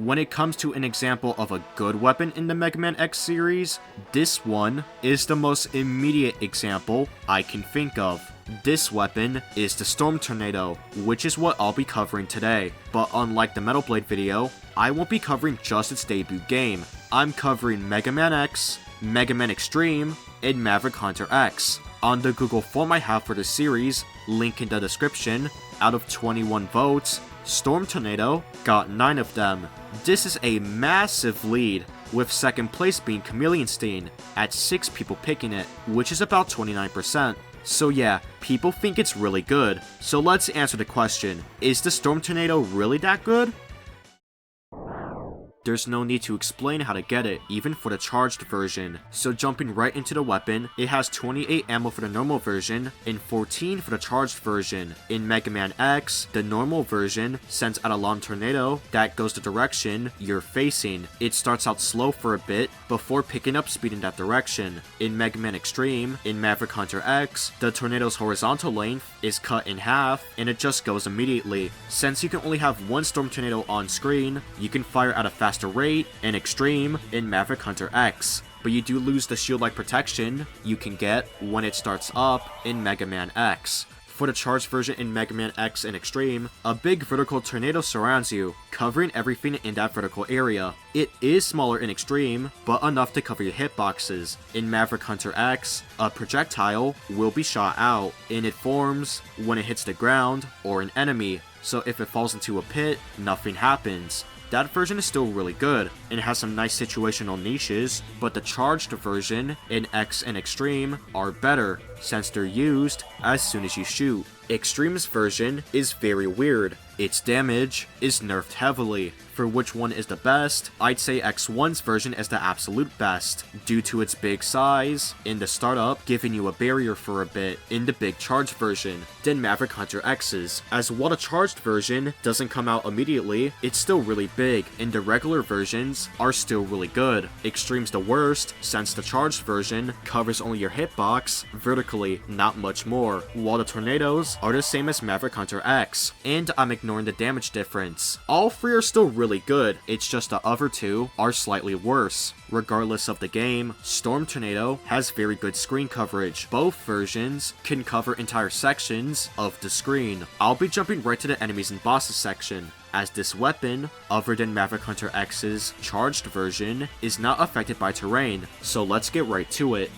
When it comes to an example of a good weapon in the Mega Man X series, this one is the most immediate example I can think of. This weapon is the Storm Tornado, which is what I'll be covering today. But unlike the Metal Blade video, I won't be covering just its debut game. I'm covering Mega Man X, Mega Man Extreme, and Maverick Hunter X. On the Google form I have for the series, link in the description, out of 21 votes, Storm Tornado got 9 of them. This is a massive lead, with second place being Chameleonstein, at 6 people picking it, which is about 29%. So yeah, people think it's really good. So let's answer the question, is the Storm Tornado really that good? There's no need to explain how to get it, even for the charged version. So jumping right into the weapon, it has 28 ammo for the normal version, and 14 for the charged version. In Mega Man X, the normal version sends out a long tornado that goes the direction you're facing. It starts out slow for a bit, before picking up speed in that direction. In Mega Man Extreme, in Maverick Hunter X, the tornado's horizontal length is cut in half, and it just goes immediately. Since you can only have one Storm Tornado on screen, you can fire at a faster rate in Extreme in Maverick Hunter X, but you do lose the shield-like protection you can get when it starts up in Mega Man X. For the charged version in Mega Man X and Extreme, a big vertical tornado surrounds you, covering everything in that vertical area. It is smaller in Extreme, but enough to cover your hitboxes. In Maverick Hunter X, a projectile will be shot out, and it forms when it hits the ground or an enemy, so if it falls into a pit, nothing happens. That version is still really good, and it has some nice situational niches, but the charged version in X and Extreme are better, since they're used as soon as you shoot. Extreme's version is very weird. Its damage is nerfed heavily. For which one is the best, I'd say X1's version is the absolute best, due to its big size in the startup, giving you a barrier for a bit in the big charged version, than Maverick Hunter X's. As while the charged version doesn't come out immediately, it's still really big, and the regular versions are still really good. Extreme's the worst, since the charged version covers only your hitbox vertically, not much more, while the tornadoes are the same as Maverick Hunter X, and I'm ignoring the damage difference. All 3 are still really good, it's just the other 2 are slightly worse. Regardless of the game, Storm Tornado has very good screen coverage. Both versions can cover entire sections of the screen. I'll be jumping right to the enemies and bosses section, as this weapon, other than Maverick Hunter X's charged version, is not affected by terrain, so let's get right to it.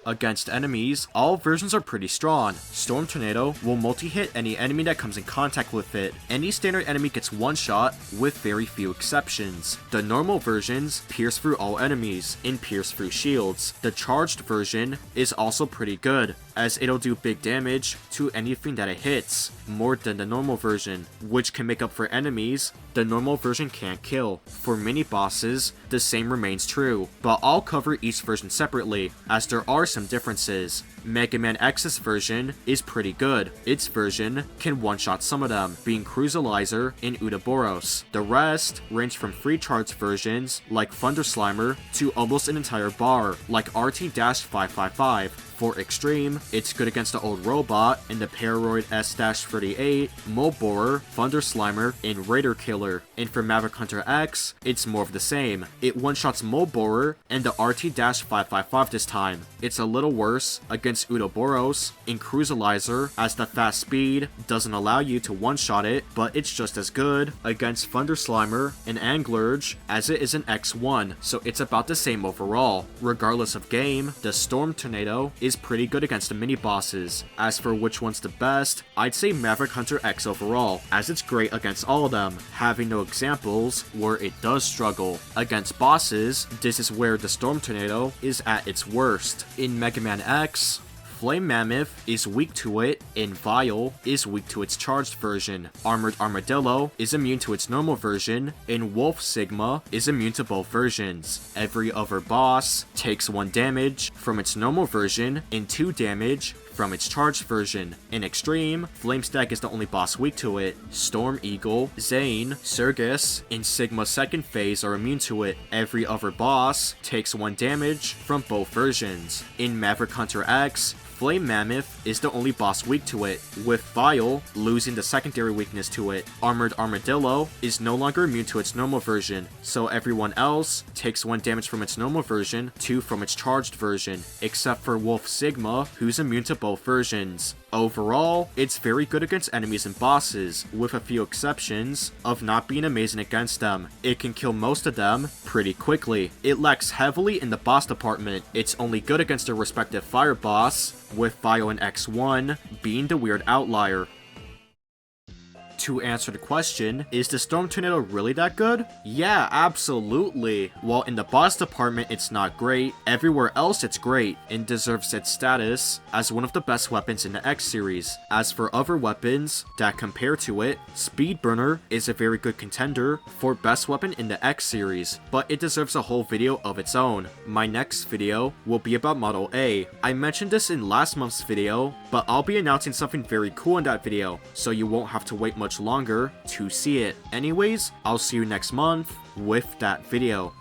Against enemies, all versions are pretty strong. Storm Tornado will multi-hit any enemy that comes in contact with it. Any standard enemy gets one shot, with very few exceptions. The normal versions pierce through all enemies, and pierce through shields. The charged version is also pretty good, as it'll do big damage to anything that it hits, more than the normal version, which can make up for enemies the normal version can't kill. For mini-bosses, the same remains true, but I'll cover each version separately, as there are some differences. Mega Man X's version is pretty good. Its version can one-shot some of them, being Cruisalizer and Udaboros. The rest range from free charged versions, like Thunder Slimer, to almost an entire bar, like RT-555. For Extreme, it's good against the old robot and the Paroid S-38, Mold Borer, Thunder Slimer, and Raider Killer. And for Maverick Hunter X, it's more of the same. It one-shots Mold Borer and the RT-555 this time. It's a little worse against Udaboros and Cruisalizer, as the fast speed doesn't allow you to one-shot it, but it's just as good against Thunder Slimer and Anglurge as it is in X1, so it's about the same overall. Regardless of game, the Storm Tornado is pretty good against the mini-bosses. As for which one's the best, I'd say Maverick Hunter X overall, as it's great against all of them, having no examples where it does struggle. Against bosses, this is where the Storm Tornado is at its worst. In Mega Man X, Flame Mammoth is weak to it, and Vile is weak to its charged version. Armored Armadillo is immune to its normal version, and Wolf Sigma is immune to both versions. Every other boss takes 1 damage from its normal version and 2 damage from its charged version. In Extreme, Flamestack is the only boss weak to it. Storm Eagle, Zane, Surgus, and Sigma's second phase are immune to it. Every other boss takes 1 damage from both versions. In Maverick Hunter X, Flame Mammoth is the only boss weak to it, with Vile losing the secondary weakness to it. Armored Armadillo is no longer immune to its normal version, so everyone else takes 1 damage from its normal version, 2 from its charged version, except for Wolf Sigma, who's immune to both versions. Overall, it's very good against enemies and bosses, with a few exceptions of not being amazing against them. It can kill most of them pretty quickly. It lacks heavily in the boss department. It's only good against their respective fire boss, with Vio and X1 being the weird outlier. To answer the question, is the Storm Tornado really that good? Yeah, absolutely. While in the boss department it's not great, everywhere else it's great and deserves its status as one of the best weapons in the X series. As for other weapons that compare to it, Speedburner is a very good contender for best weapon in the X series, but it deserves a whole video of its own. My next video will be about Model A. I mentioned this in last month's video, but I'll be announcing something very cool in that video, so you won't have to wait much longer to see it. Anyways, I'll see you next month with that video.